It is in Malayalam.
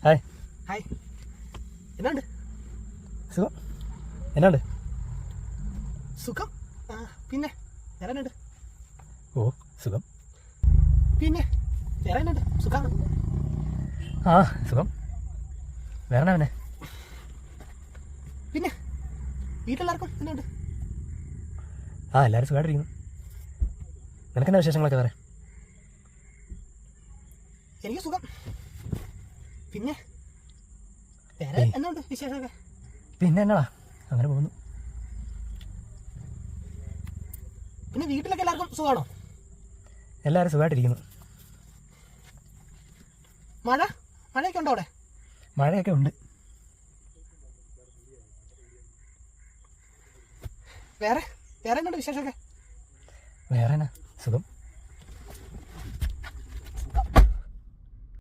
ഹായ്. ഹായ്. എന്നാണ്ട് സുഖം? എന്നാണ്ട് സുഖം? പിന്നെ വേറെ എന്നാണ്ട്? ഓ സുഖം. പിന്നെ വേറെ എന്നാണ്ട്? സുഖമാണ്. ആ സുഖം. വേറെ എന്നാ പിന്നെ വീട്ടിലെല്ലാവർക്കും എന്നാണ്ട്? ആ എല്ലാവരും സുഖമായിട്ടിരിക്കുന്നു. നിനക്കെന്നാ വിശേഷങ്ങളൊക്കെ വേറെ? എനിക്ക് സുഖം. പിന്നെ വേറെ എന്നാണ്ട് വിശേഷമൊക്കെ? പിന്നെ എന്നാടാ അങ്ങനെ പോകുന്നു. പിന്നെ വീട്ടിലൊക്കെ എല്ലാവർക്കും സുഖമാണോ? എല്ലാവരും സുഖമായിട്ടിരിക്കുന്നു. മഴയൊക്കെ ഉണ്ടോ അവിടെ? മഴയൊക്കെ ഉണ്ട്. വേറെ വേറെ എന്നാണ്ട് വിശേഷമൊക്കെ? വേറെ എന്നാ സുഖം.